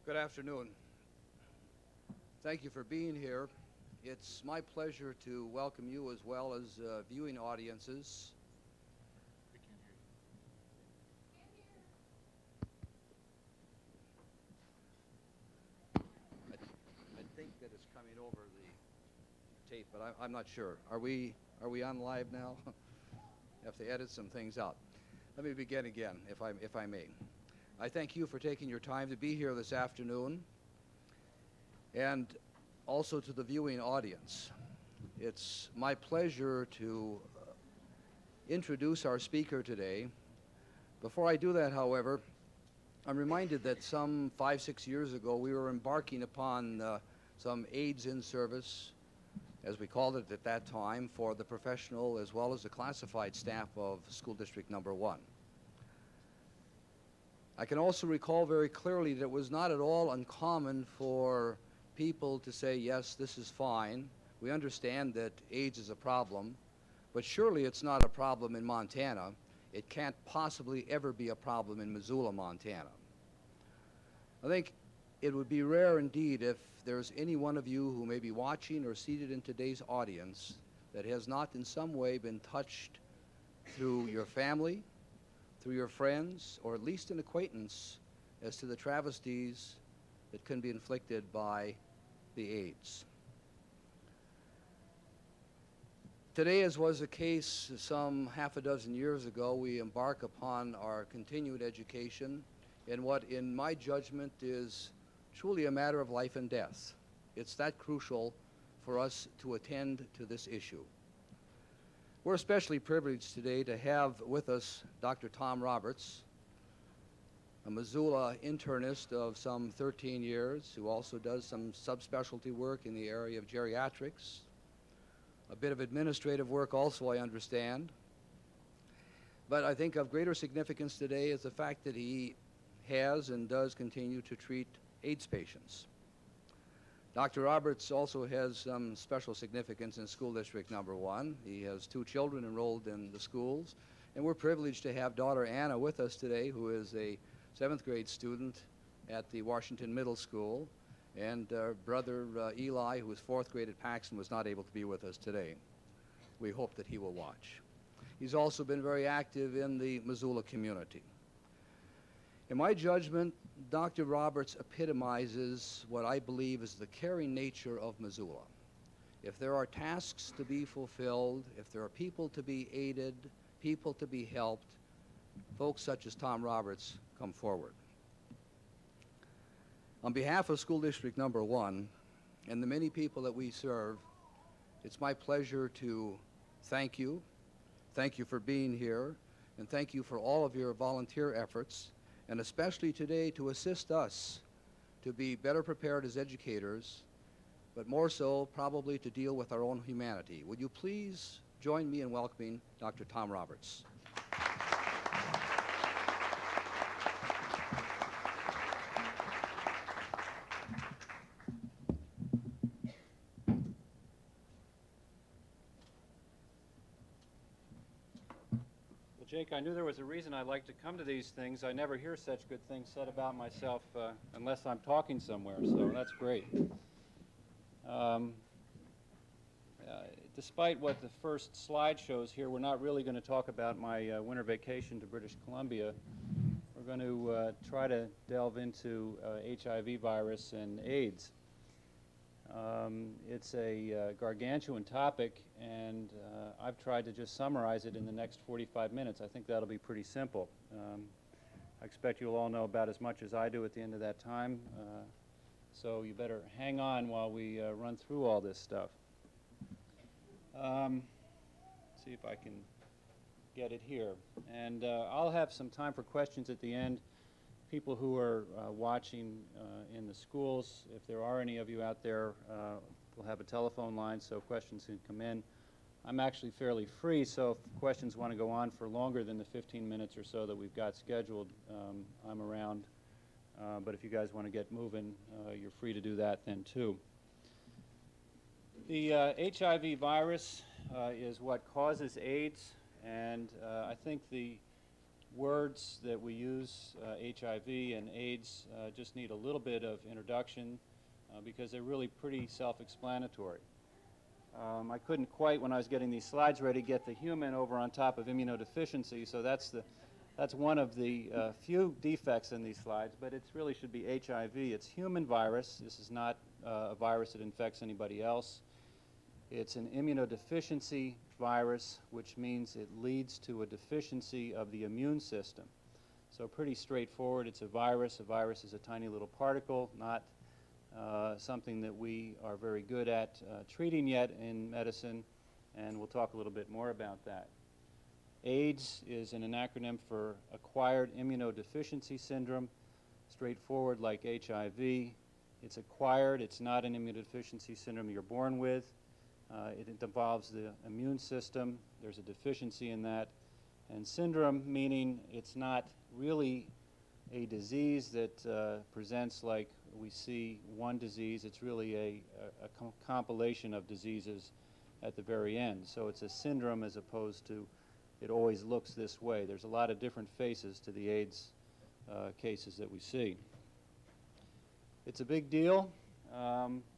Good afternoon. Thank you for being here. It's my pleasure to welcome you as well as viewing audiences. We can't hear you. I think that it's coming over the tape, but I'm not sure. Are we on live now? Have to edit some things out. Let me begin again, if I may. I thank you for taking your time to be here this afternoon, and also to the viewing audience. It's my pleasure to introduce our speaker today. Before I do that, however, I'm reminded that some 5-6 years ago we were embarking upon some AIDS in service, as we called it at that time, for the professional as well as the classified staff of School District Number 1. I can also recall very clearly that it was not at all uncommon for people to say, yes, this is fine. We understand that AIDS is a problem, but surely it's not a problem in Montana. It can't possibly ever be a problem in Missoula, Montana. I think it would be rare indeed if there's any one of you who may be watching or seated in today's audience that has not in some way been touched through your family, through your friends, or at least an acquaintance as to the travesties that can be inflicted by the AIDS. Today, as was the case some half a dozen years ago, we embark upon our continued education in what, in my judgment, is truly a matter of life and death. It's that crucial for us to attend to this issue. We're especially privileged today to have with us Dr. Tom Roberts, a Missoula internist of some 13 years, who also does some subspecialty work in the area of geriatrics, a bit of administrative work also, I understand. But I think of greater significance today is the fact that he has and does continue to treat AIDS patients. Dr. Roberts also has some special significance in School District Number 1. He has 2 children enrolled in the schools, and we're privileged to have daughter Anna with us today, who is a 7th grade student at the Washington Middle School, and brother Eli, who is 4th grade at Paxton, was not able to be with us today. We hope that he will watch. He's also been very active in the Missoula community. In my judgment, Dr. Roberts epitomizes what I believe is the caring nature of Missoula. If there are tasks to be fulfilled, if there are people to be aided, people to be helped, folks such as Tom Roberts come forward. On behalf of School District Number 1 and the many people that we serve, it's my pleasure to thank you. Thank you for being here, and thank you for all of your volunteer efforts, and especially today to assist us to be better prepared as educators, but more so probably to deal with our own humanity. Would you please join me in welcoming Dr. Tom Roberts. Well, Jake, I knew there was a reason I like to come to these things. I never hear such good things said about myself unless I'm talking somewhere, so that's great. Despite what the first slide shows here, we're not really going to talk about my winter vacation to British Columbia. We're going to try to delve into HIV virus and AIDS. It's a gargantuan topic, and I've tried to just summarize it in the next 45 minutes. I think that'll be pretty simple. I expect you'll all know about as much as I do at the end of that time, so you better hang on while we run through all this stuff. See if I can get it here. And I'll have some time for questions at the end. People who are watching in the schools, if there are any of you out there, we'll have a telephone line so questions can come in. I'm actually fairly free, so if questions want to go on for longer than the 15 minutes or so that we've got scheduled, I'm around. But if you guys want to get moving, you're free to do that then too. The HIV virus is what causes AIDS, and I think the words that we use, HIV and AIDS, just need a little bit of introduction because they're really pretty self-explanatory. I couldn't quite, when I was getting these slides ready, get the human over on top of immunodeficiency, so that's one of the few defects in these slides, but it really should be HIV. It's human virus. This is not a virus that infects anybody else. It's an immunodeficiency virus, which means it leads to a deficiency of the immune system. So pretty straightforward. It's a virus. A virus is a tiny little particle, not something that we are very good at treating yet in medicine, and we'll talk a little bit more about that. AIDS is an acronym for Acquired Immunodeficiency Syndrome, straightforward like HIV. It's acquired. It's not an immunodeficiency syndrome you're born with. It involves the immune system. There's a deficiency in that. And syndrome, meaning it's not really a disease that presents like we see one disease. It's really a compilation of diseases at the very end. So it's a syndrome as opposed to it always looks this way. There's a lot of different faces to the AIDS cases that we see. It's a big deal.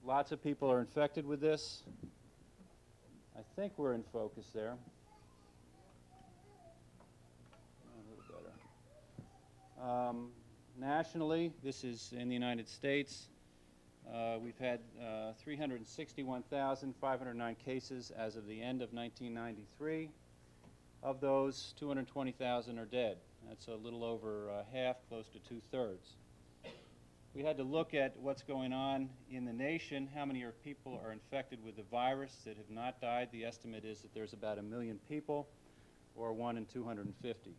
Lots of people are infected with this. I think we're in focus there. A little better. Nationally, this is in the United States. We've had 361,509 cases as of the end of 1993. Of those, 220,000 are dead. That's a little over half, close to two-thirds. We had to look at what's going on in the nation. How many people are infected with the virus that have not died? The estimate is that there's about 1 million people, or 1 in 250.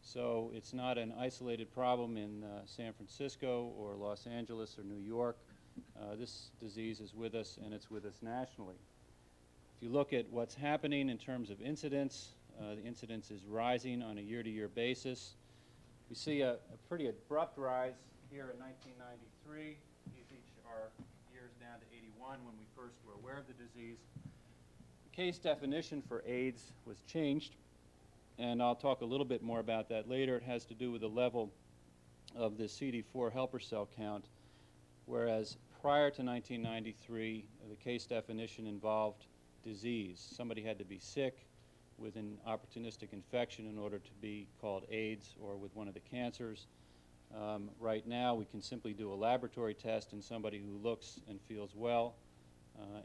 So it's not an isolated problem in San Francisco or Los Angeles or New York. This disease is with us, and it's with us nationally. If you look at what's happening in terms of incidence, the incidence is rising on a year-to-year basis. We see a pretty abrupt rise here in 1993. These each are years down to 81 when we first were aware of the disease. The case definition for AIDS was changed, and I'll talk a little bit more about that later. It has to do with the level of the CD4 helper cell count, whereas prior to 1993, the case definition involved disease. Somebody had to be sick with an opportunistic infection in order to be called AIDS or with one of the cancers. Right now, we can simply do a laboratory test in somebody who looks and feels well,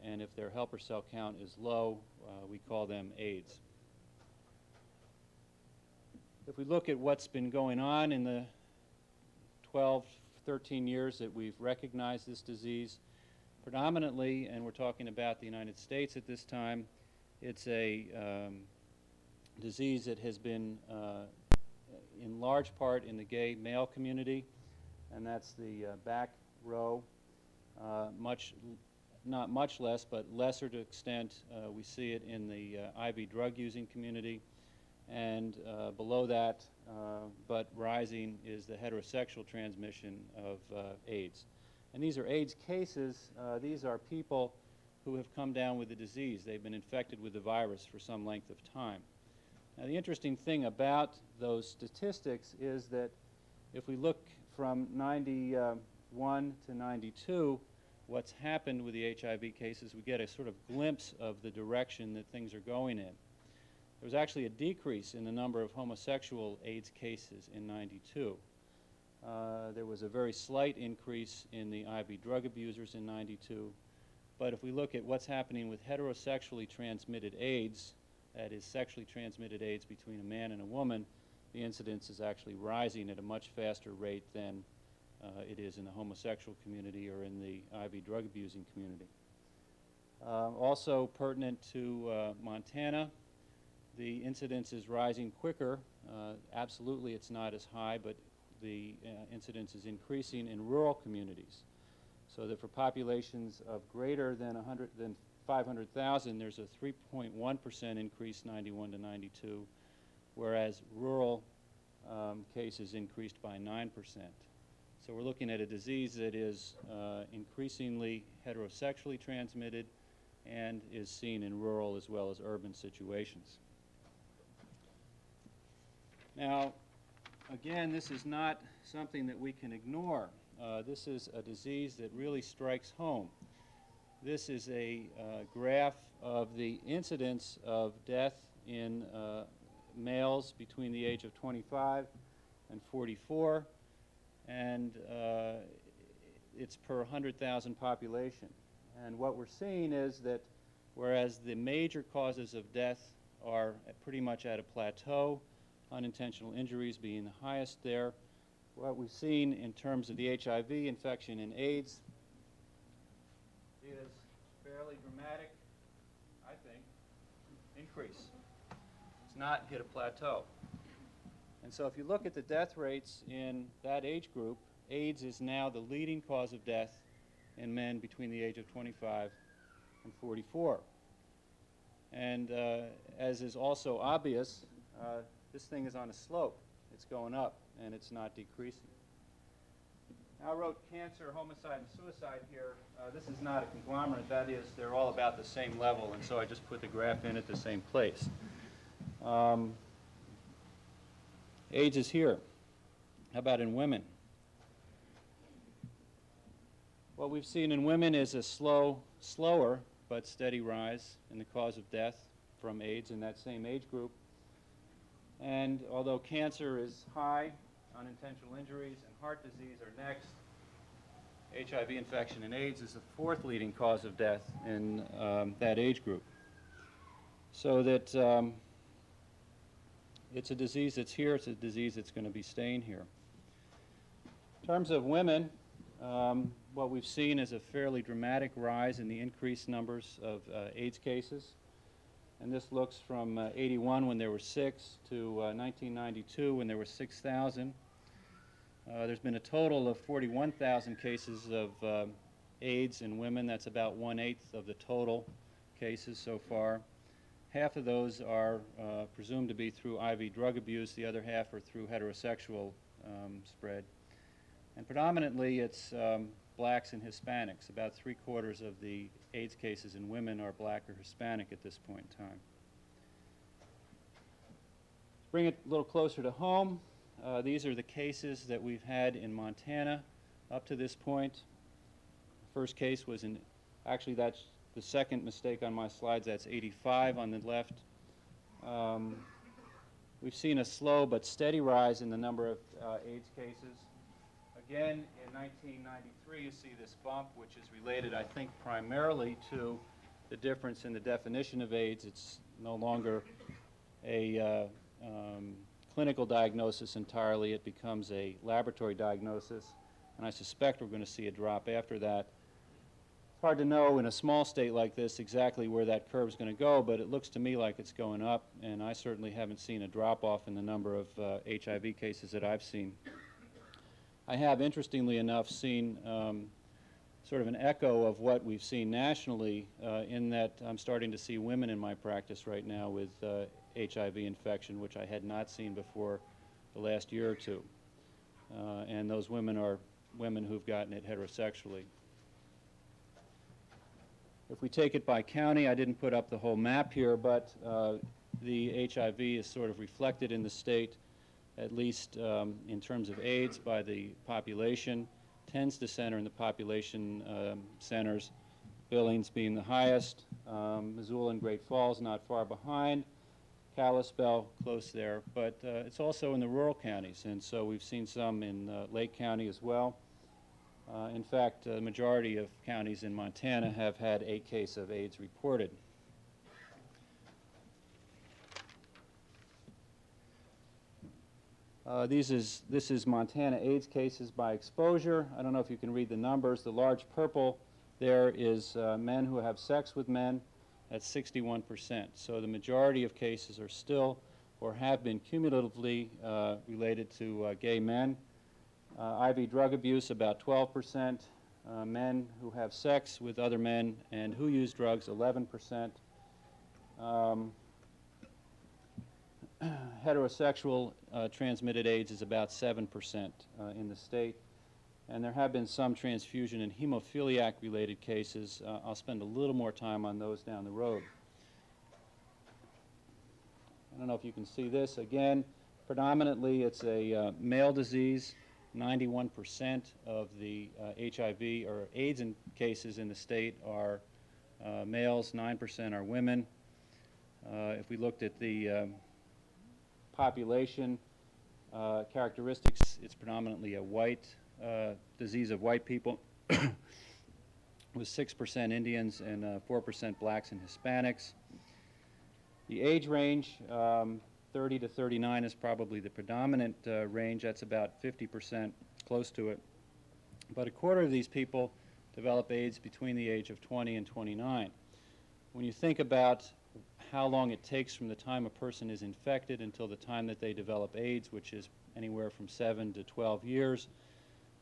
and if their helper cell count is low, we call them AIDS. If we look at what's been going on in the 12, 13 years that we've recognized this disease, predominantly, and we're talking about the United States at this time, it's a disease that has been in large part in the gay male community, and that's the back row. Not much less, but lesser to extent, we see it in the IV drug-using community. And below that, but rising, is the heterosexual transmission of AIDS. And these are AIDS cases. These are people who have come down with the disease. They've been infected with the virus for some length of time. Now, the interesting thing about those statistics is that if we look from 91 to 92, what's happened with the HIV cases, we get a sort of glimpse of the direction that things are going in. There was actually a decrease in the number of homosexual AIDS cases in 92. There was a very slight increase in the IV drug abusers in 92. But if we look at what's happening with heterosexually transmitted AIDS, that is sexually transmitted AIDS between a man and a woman, the incidence is actually rising at a much faster rate than it is in the homosexual community or in the IV drug abusing community. Also pertinent to Montana, the incidence is rising quicker. Absolutely it's not as high, but the incidence is increasing in rural communities. So that for populations of greater than 500,000, there's a 3.1% increase 91 to 92, whereas rural cases increased by 9%. So we're looking at a disease that is increasingly heterosexually transmitted and is seen in rural as well as urban situations. Now, again, this is not something that we can ignore. This is a disease that really strikes home. This is a graph of the incidence of death in males between the age of 25 and 44, and it's per 100,000 population. And what we're seeing is that whereas the major causes of death are pretty much at a plateau, unintentional injuries being the highest there, what we've seen in terms of the HIV infection and AIDS is fairly dramatic, I think, increase. It's not hit a plateau. And so if you look at the death rates in that age group, AIDS is now the leading cause of death in men between the age of 25 and 44. And as is also obvious, this thing is on a slope. It's going up, and it's not decreasing. I wrote cancer, homicide, and suicide here. This is not a conglomerate. That is, they're all about the same level, and so I just put the graph in at the same place. AIDS is here. How about in women? What we've seen in women is a slower but steady rise in the cause of death from AIDS in that same age group. And although cancer is high, unintentional injuries and heart disease are next, HIV infection and AIDS is the fourth leading cause of death in that age group. So that it's a disease that's here, it's a disease that's going to be staying here. In terms of women, what we've seen is a fairly dramatic rise in the increased numbers of AIDS cases. And this looks from 81 when there were 6 to 1992 when there were 6,000. There's been a total of 41,000 cases of AIDS in women. That's about 1/8 of the total cases so far. Half of those are presumed to be through IV drug abuse. The other half are through heterosexual spread. And predominantly it's blacks and Hispanics. About 3/4 of the AIDS cases in women are black or Hispanic at this point in time. To bring it a little closer to home, these are the cases that we've had in Montana up to this point. The first case was in, actually that's the second mistake on my slides, that's 85 on the left. We've seen a slow but steady rise in the number of AIDS cases. Again, in 1993, you see this bump, which is related, I think, primarily to the difference in the definition of AIDS. It's no longer a clinical diagnosis entirely. It becomes a laboratory diagnosis, and I suspect we're going to see a drop after that. It's hard to know in a small state like this exactly where that curve is going to go, but it looks to me like it's going up, and I certainly haven't seen a drop-off in the number of HIV cases that I've seen. I have, interestingly enough, seen sort of an echo of what we've seen nationally in that I'm starting to see women in my practice right now with HIV infection, which I had not seen before the last year or two. And those women are women who've gotten it heterosexually. If we take it by county, I didn't put up the whole map here, but the HIV is sort of reflected in the state, at least in terms of AIDS, by the population. Tends to center in the population centers, Billings being the highest, Missoula and Great Falls not far behind, Kalispell close there, but it's also in the rural counties, and so we've seen some in Lake County as well. In fact, the majority of counties in Montana have had a case of AIDS reported. This is Montana AIDS cases by exposure. I don't know if you can read the numbers. The large purple there is men who have sex with men at 61%. So the majority of cases are still or have been cumulatively related to gay men. IV drug abuse, about 12%. Men who have sex with other men and who use drugs, 11%. Heterosexual transmitted AIDS is about 7% in the state. And there have been some transfusion and hemophiliac-related cases. I'll spend a little more time on those down the road. I don't know if you can see this. Again, Predominantly, it's a male disease. 91% of the HIV or AIDS cases in the state are males, 9% are women. If we looked at the population characteristics, it's predominantly a white disease of white people, with 6% Indians and 4% blacks and Hispanics. The age range, 30 to 39 is probably the predominant range. That's about 50%, close to it. But a quarter of these people develop AIDS between the age of 20 and 29. When you think about how long it takes from the time a person is infected until the time that they develop AIDS, which is anywhere from 7 to 12 years,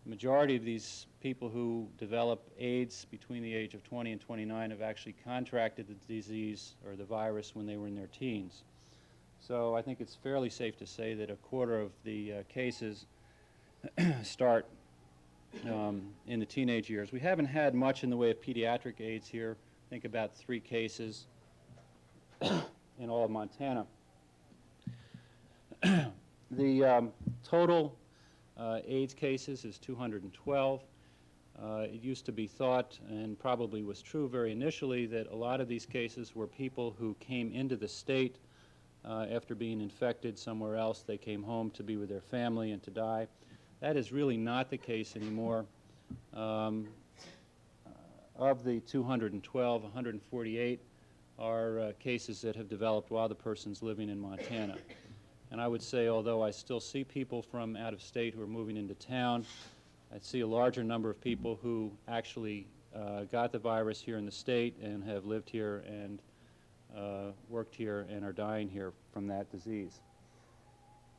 the majority of these people who develop AIDS between the age of 20 and 29 have actually contracted the disease or the virus when they were in their teens. So I think it's fairly safe to say that a quarter of the cases start in the teenage years. We haven't had much in the way of pediatric AIDS here. I think about 3 cases in all of Montana. The total AIDS cases is 212. It used to be thought, and probably was true very initially, that a lot of these cases were people who came into the state after being infected somewhere else. They came home to be with their family and to die. That is really not the case anymore. Of the 212, 148 are cases that have developed while the person's living in Montana. And I would say, although I still see people from out of state who are moving into town, I see a larger number of people who actually got the virus here in the state and have lived here and worked here and are dying here from that disease.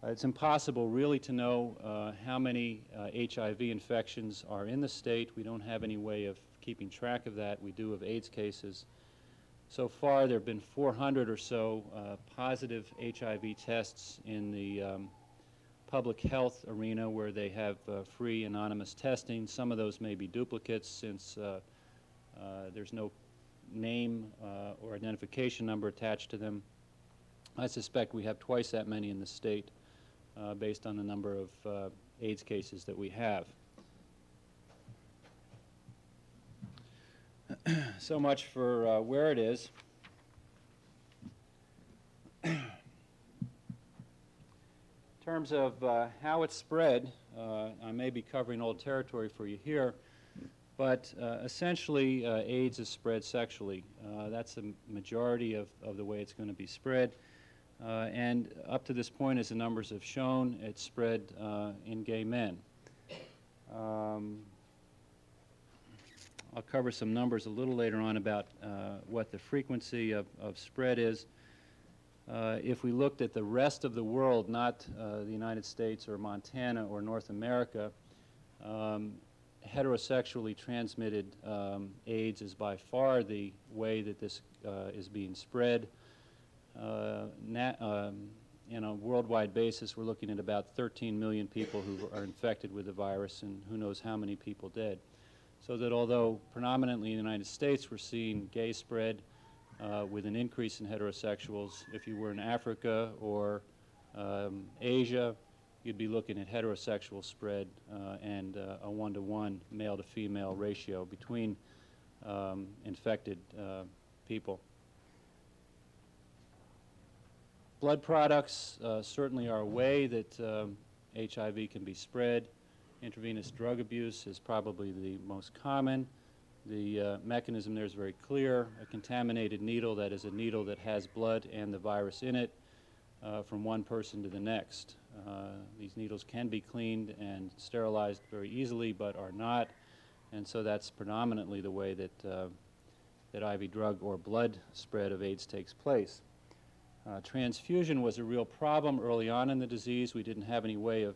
It's impossible really to know how many HIV infections are in the state. We don't have any way of keeping track of that. We do of AIDS cases. So far, there have been 400 or so positive HIV tests in the public health arena where they have free anonymous testing. Some of those may be duplicates since there's no name or identification number attached to them. I suspect we have twice that many in the state based on the number of AIDS cases that we have. So much for where it is. In terms of how it's spread, I may be covering old territory for you here, but essentially AIDS is spread sexually. That's the majority of the way it's going to be spread. And up to this point, as the numbers have shown, it's spread in gay men. I'll cover some numbers a little later on about what the frequency of spread is. If we looked at the rest of the world, not the United States or Montana or North America, heterosexually transmitted AIDS is by far the way that this is being spread. In a worldwide basis, we're looking at about 13 million people who are infected with the virus, and who knows how many people dead. So that although predominantly in the United States we're seeing gay spread with an increase in heterosexuals, if you were in Africa or Asia, you'd be looking at heterosexual spread and a 1-to-1 male-to-female ratio between infected people. Blood products certainly are a way that HIV can be spread. Intravenous drug abuse is probably the most common. The mechanism there is very clear. A contaminated needle, that is a needle that has blood and the virus in it, from one person to the next. These needles can be cleaned and sterilized very easily, but are not. And so that's predominantly the way that, that IV drug or blood spread of AIDS takes place. Transfusion was a real problem early on in the disease. We didn't have any way of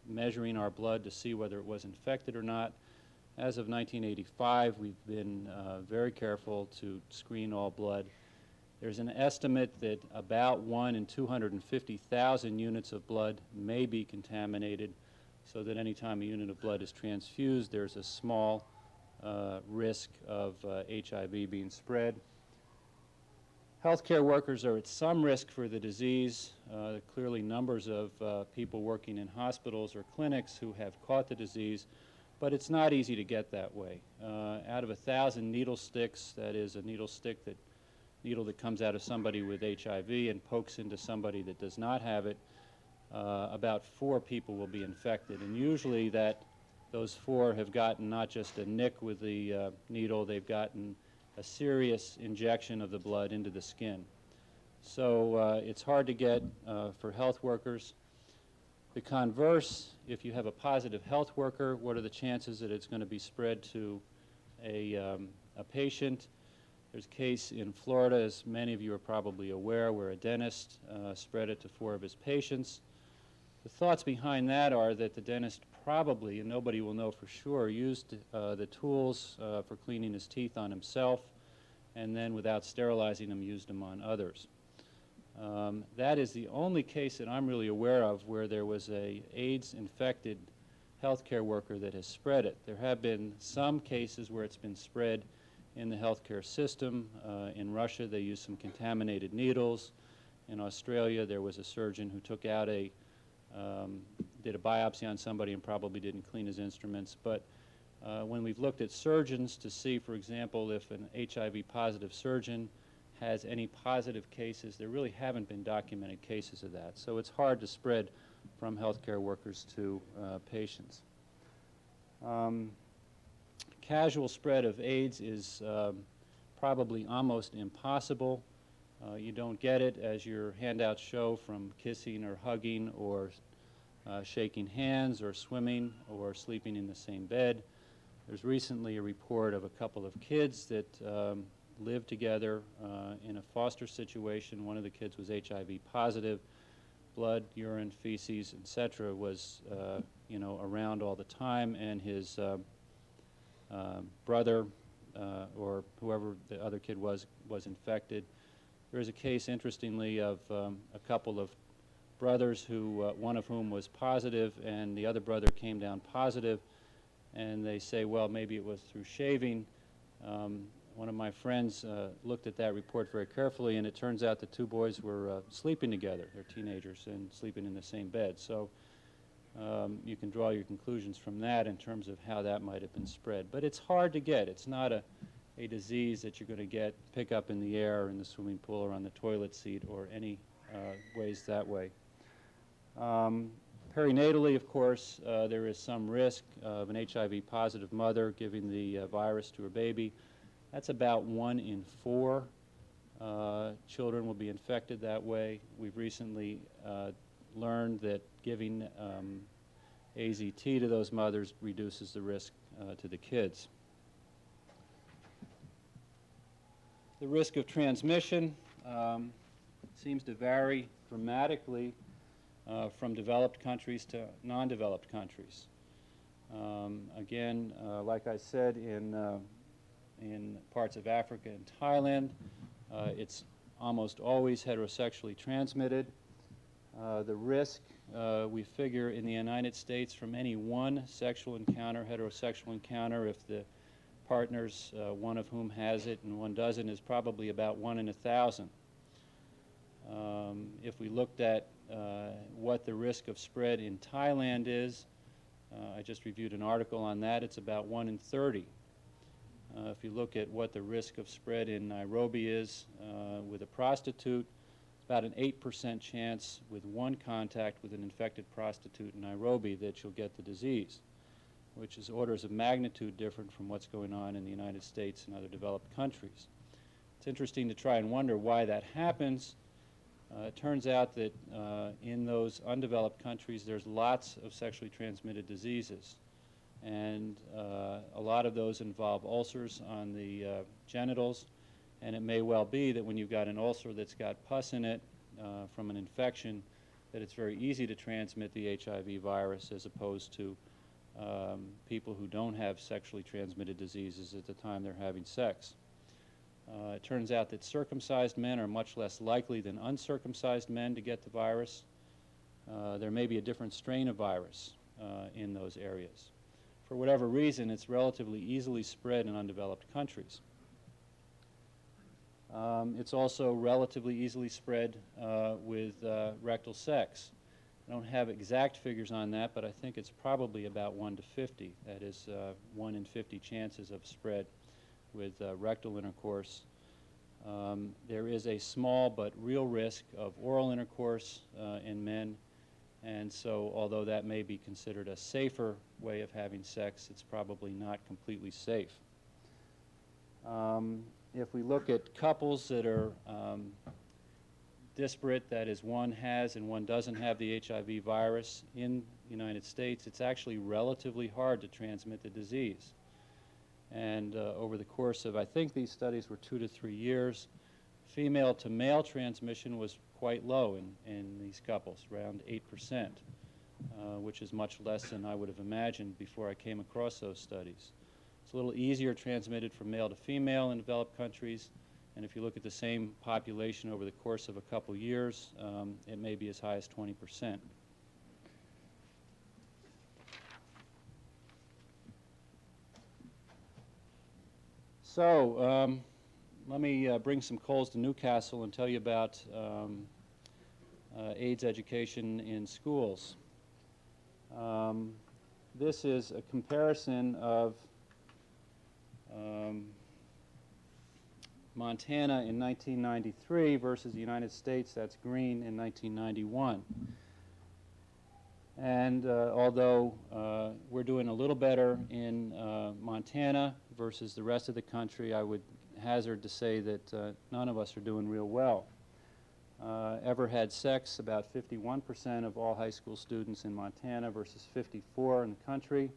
measuring our blood to see whether it was infected or not. As of 1985, we've been very careful to screen all blood. There's an estimate that about 1 in 250,000 units of blood may be contaminated, so that any time a unit of blood is transfused, there's a small risk of HIV being spread. Healthcare workers are at some risk for the disease. Clearly numbers of people working in hospitals or clinics who have caught the disease, but it's not easy to get that way. Out of 1,000 needle sticks, that is a needle that comes out of somebody with HIV and pokes into somebody that does not have it, about 4 people will be infected. And usually those 4 have gotten not just a nick with the needle, they've gotten a serious injection of the blood into the skin. So it's hard to get for health workers. The converse, if you have a positive health worker, what are the chances that it's going to be spread to a patient? There's a case in Florida, as many of you are probably aware, where a dentist spread it to 4 of his patients. The thoughts behind that are that the dentist probably, and nobody will know for sure, used the tools for cleaning his teeth on himself, and then without sterilizing them, used them on others. That is the only case that I'm really aware of where there was a AIDS-infected healthcare worker that has spread it. There have been some cases where it's been spread in the healthcare system. In Russia, they used some contaminated needles. In Australia, there was a surgeon who took out did a biopsy on somebody and probably didn't clean his instruments. But when we've looked at surgeons to see, for example, if an HIV-positive surgeon has any positive cases, there really haven't been documented cases of that. So it's hard to spread from healthcare workers to patients. Casual spread of AIDS is probably almost impossible. You don't get it, as your handouts show, from kissing or hugging or shaking hands or swimming or sleeping in the same bed. There's recently a report of a couple of kids that lived together in a foster situation. One of the kids was HIV positive. Blood, urine, feces, etc. was around all the time, and his brother or whoever the other kid was infected. There is a case, interestingly, of a couple of brothers who, one of whom was positive, and the other brother came down positive, and they say, well, maybe it was through shaving. One of my friends looked at that report very carefully, and it turns out the 2 boys were sleeping together. They're teenagers and sleeping in the same bed. So you can draw your conclusions from that in terms of how that might have been spread. But it's hard to get. It's not a disease that you're going to pick up in the air or in the swimming pool or on the toilet seat or any ways that way. Perinatally, of course, there is some risk of an HIV-positive mother giving the virus to her baby. That's about 1 in 4 children will be infected that way. We've recently learned that giving AZT to those mothers reduces the risk to the kids. The risk of transmission seems to vary dramatically from developed countries to non-developed countries. Again, like I said, in parts of Africa and Thailand, it's almost always heterosexually transmitted. The risk, we figure in the United States, from any one sexual encounter, heterosexual encounter, if the partners, one of whom has it and one doesn't, is probably about 1 in 1,000. If we looked at what the risk of spread in Thailand is, I just reviewed an article on that, it's about 1 in 30. If you look at what the risk of spread in Nairobi is with a prostitute, it's about an 8% chance with one contact with an infected prostitute in Nairobi that you'll get the disease, which is orders of magnitude different from what's going on in the United States and other developed countries. It's interesting to try and wonder why that happens. It turns out that in those undeveloped countries, there's lots of sexually transmitted diseases. And a lot of those involve ulcers on the genitals. And it may well be that when you've got an ulcer that's got pus in it from an infection, that it's very easy to transmit the HIV virus as opposed to people who don't have sexually transmitted diseases at the time they're having sex. It turns out that circumcised men are much less likely than uncircumcised men to get the virus. There may be a different strain of virus in those areas. For whatever reason, it's relatively easily spread in undeveloped countries. It's also relatively easily spread with rectal sex. I don't have exact figures on that, but I think it's probably about 1 to 50. That is 1 in 50 chances of spread with rectal intercourse. There is a small but real risk of oral intercourse in men, and so although that may be considered a safer way of having sex, it's probably not completely safe. If we look at couples that are disparate, that is, one has and one doesn't have the HIV virus in the United States, it's actually relatively hard to transmit the disease. And over the course of, I think these studies were 2 to 3 years, female to male transmission was quite low in these couples, around 8%, which is much less than I would have imagined before I came across those studies. It's a little easier transmitted from male to female in developed countries, and if you look at the same population over the course of a couple years, it may be as high as 20%. So let me bring some coals to Newcastle and tell you about AIDS education in schools. This is a comparison of Montana in 1993 versus the United States, that's green, in 1991. And although we're doing a little better in Montana versus the rest of the country, I would hazard to say that none of us are doing real well. Ever had sex, about 51% of all high school students in Montana versus 54% in the country.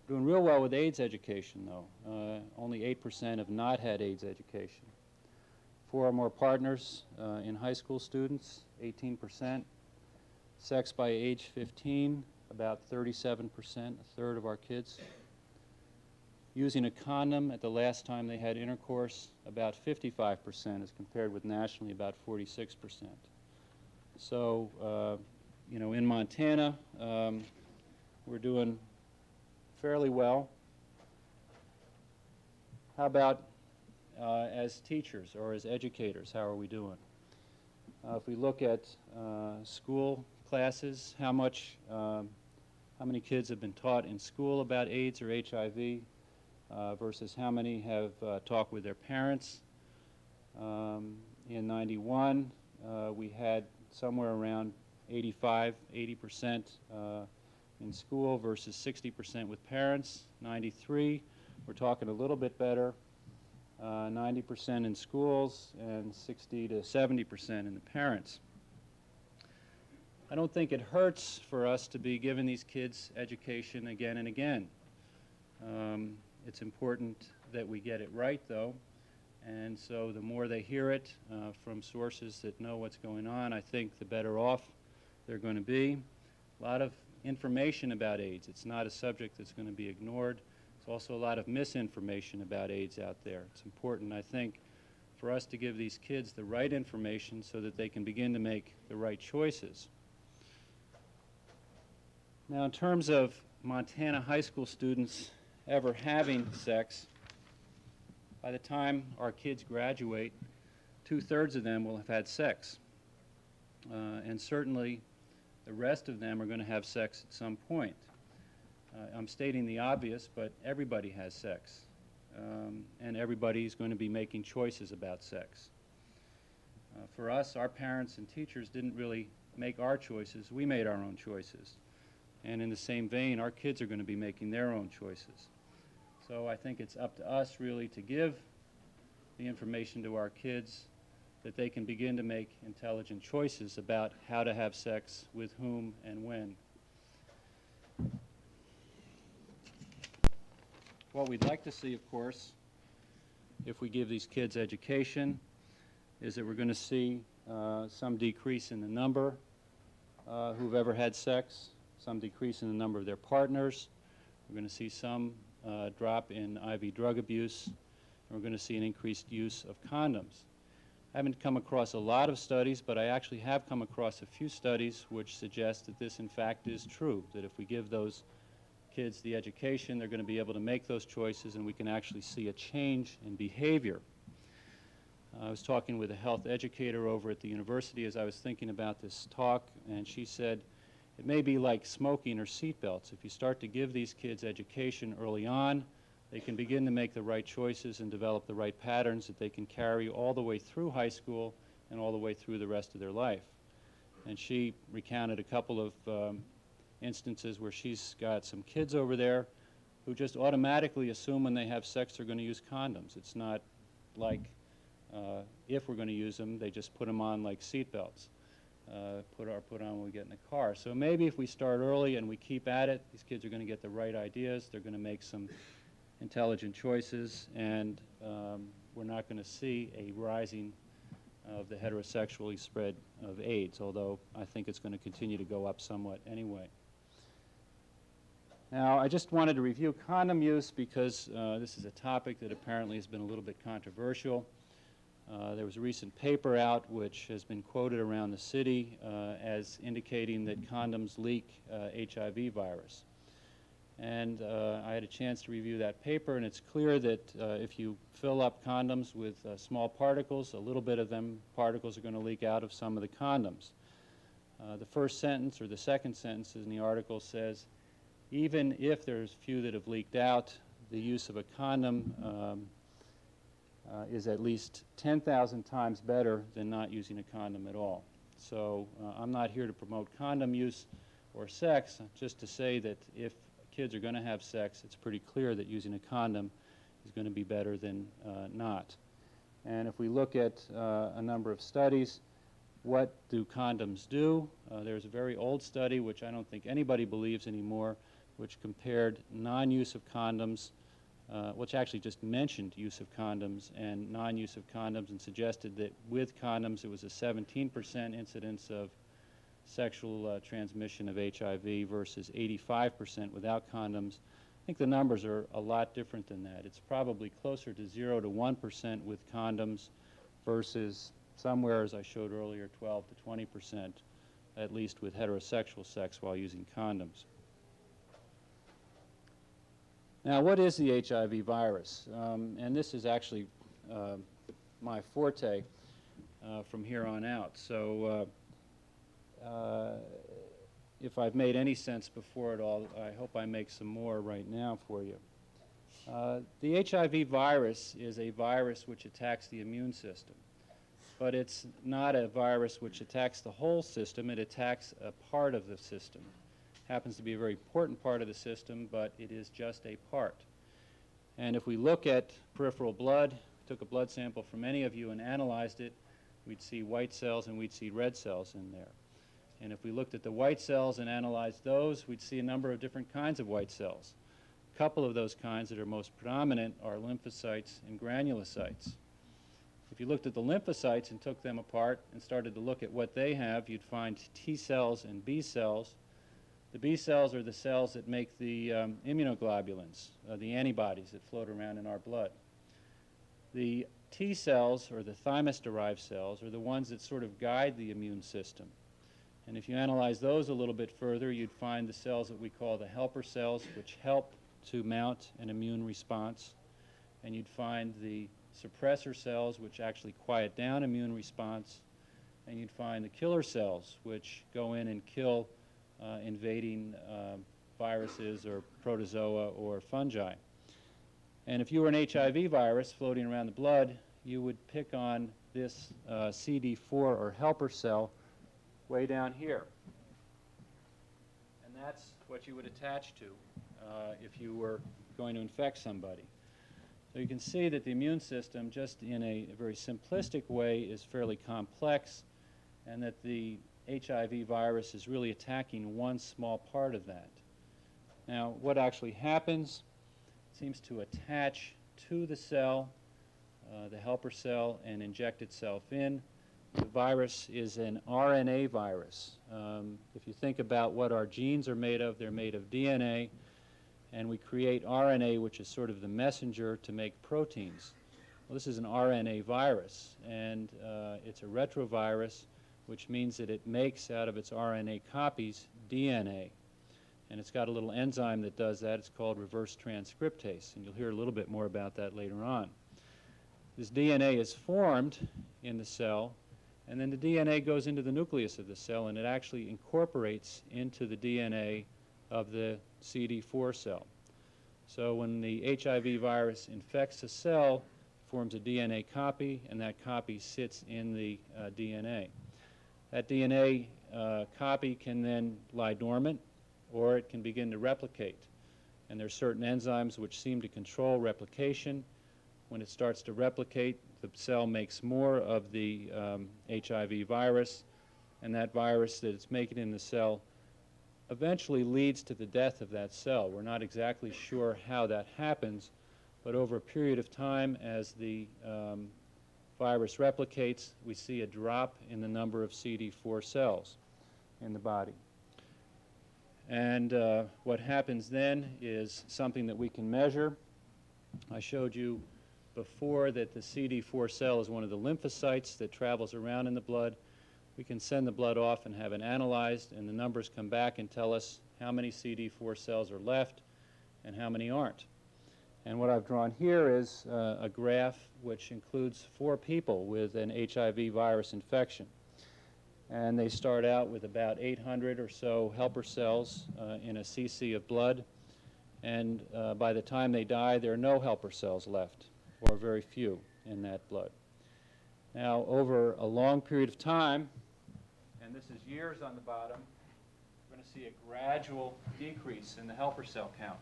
Doing real well with AIDS education, though. Only 8% have not had AIDS education. 4 or more partners in high school students, 18%. Sex by age 15, about 37%, a third of our kids. Using a condom at the last time they had intercourse, about 55% as compared with nationally about 46%. So, you know, in Montana, we're doing fairly well. How about as teachers or as educators, how are we doing? If we look at school classes, how many kids have been taught in school about AIDS or HIV versus how many have talked with their parents. In 91, we had somewhere around 80% in school versus 60% with parents. 93, we're talking a little bit better, 90% in schools and 60 to 70% in the parents. I don't think it hurts for us to be giving these kids education again and again. It's important that we get it right, though, and so the more they hear it from sources that know what's going on, I think the better off they're going to be. A lot of information about AIDS. It's not a subject that's going to be ignored. There's also a lot of misinformation about AIDS out there. It's important, I think, for us to give these kids the right information so that they can begin to make the right choices. Now, in terms of Montana high school students ever having sex, by the time our kids graduate, 2/3 of them will have had sex. And certainly the rest of them are going to have sex at some point. I'm stating the obvious, but everybody has sex. And everybody's going to be making choices about sex. For us, our parents and teachers didn't really make our choices. We made our own choices. And in the same vein, our kids are going to be making their own choices. So I think it's up to us really to give the information to our kids that they can begin to make intelligent choices about how to have sex, with whom, and when. What we'd like to see, of course, if we give these kids education, is that we're going to see some decrease in the number who've ever had sex, some decrease in the number of their partners. We're going to see some drop in IV drug abuse, and we're going to see an increased use of condoms. I haven't come across a lot of studies, but I actually have come across a few studies which suggest that this in fact is true, that if we give those kids the education, they're going to be able to make those choices, and we can actually see a change in behavior. I was talking with a health educator over at the university as I was thinking about this talk, and she said, it may be like smoking or seatbelts. If you start to give these kids education early on, they can begin to make the right choices and develop the right patterns that they can carry all the way through high school and all the way through the rest of their life. And she recounted a couple of instances where she's got some kids over there who just automatically assume when they have sex they're going to use condoms. It's not like if we're going to use them, they just put them on like seatbelts. Put on when we get in the car. So maybe if we start early and we keep at it, these kids are going to get the right ideas, they're going to make some intelligent choices, and we're not going to see a rising of the heterosexually spread of AIDS, although I think it's going to continue to go up somewhat anyway. Now, I just wanted to review condom use because this is a topic that apparently has been a little bit controversial. There was a recent paper out which has been quoted around the city as indicating that condoms leak HIV virus. And I had a chance to review that paper, and it's clear that if you fill up condoms with small particles, a little bit of them particles are going to leak out of some of the condoms. The first sentence or the second sentence in the article says, even if there's few that have leaked out, the use of a condom is at least 10,000 times better than not using a condom at all. So I'm not here to promote condom use or sex, just to say that if kids are going to have sex, it's pretty clear that using a condom is going to be better than not. And if we look at a number of studies, what do condoms do? There's a very old study, which I don't think anybody believes anymore, which compared non-use of condoms, which actually just mentioned use of condoms and non-use of condoms, and suggested that with condoms it was a 17% incidence of sexual transmission of HIV versus 85% without condoms. I think the numbers are a lot different than that. It's probably closer to 0 to 1% with condoms versus somewhere, as I showed earlier, 12 to 20%, at least with heterosexual sex while using condoms. Now, what is the HIV virus? And this is actually my forte from here on out. So if I've made any sense before at all, I hope I make some more right now for you. The HIV virus is a virus which attacks the immune system, but it's not a virus which attacks the whole system. It attacks a part of the system. Happens to be a very important part of the system, but it is just a part. And if we look at peripheral blood, took a blood sample from any of you and analyzed it, we'd see white cells and we'd see red cells in there. And if we looked at the white cells and analyzed those, we'd see a number of different kinds of white cells. A couple of those kinds that are most predominant are lymphocytes and granulocytes. If you looked at the lymphocytes and took them apart and started to look at what they have, you'd find T cells and B cells. The B cells are the cells that make the immunoglobulins, the antibodies that float around in our blood. The T cells, or the thymus-derived cells, are the ones that sort of guide the immune system. And if you analyze those a little bit further, you'd find the cells that we call the helper cells, which help to mount an immune response. And you'd find the suppressor cells, which actually quiet down immune response. And you'd find the killer cells, which go in and kill invading viruses or protozoa or fungi. And if you were an HIV virus floating around the blood, you would pick on this CD4 or helper cell way down here. And that's what you would attach to if you were going to infect somebody. So you can see that the immune system, just in a very simplistic way, is fairly complex, and that the HIV virus is really attacking one small part of that. Now, what actually happens seems to attach to the cell, the helper cell, and inject itself in. The virus is an RNA virus. If you think about what our genes are made of, they're made of DNA, and we create RNA, which is sort of the messenger to make proteins. Well, this is an RNA virus, and it's a retrovirus, which means that it makes out of its RNA copies DNA. And it's got a little enzyme that does that. It's called reverse transcriptase, and you'll hear a little bit more about that later on. This DNA is formed in the cell, and then the DNA goes into the nucleus of the cell, and it actually incorporates into the DNA of the CD4 cell. So when the HIV virus infects a cell, it forms a DNA copy, and that copy sits in the DNA. That DNA copy can then lie dormant, or it can begin to replicate. And there are certain enzymes which seem to control replication. When it starts to replicate, the cell makes more of the HIV virus, and that virus that it's making in the cell eventually leads to the death of that cell. We're not exactly sure how that happens, but over a period of time, as the virus replicates, we see a drop in the number of CD4 cells in the body. And what happens then is something that we can measure. I showed you before that the CD4 cell is one of the lymphocytes that travels around in the blood. We can send the blood off and have it analyzed, and the numbers come back and tell us how many CD4 cells are left and how many aren't. And what I've drawn here is a graph which includes 4 people with an HIV virus infection. And they start out with about 800 or so helper cells in a cc of blood. And by the time they die, there are no helper cells left, or very few in that blood. Now, over a long period of time, and this is years on the bottom, we're going to see a gradual decrease in the helper cell count.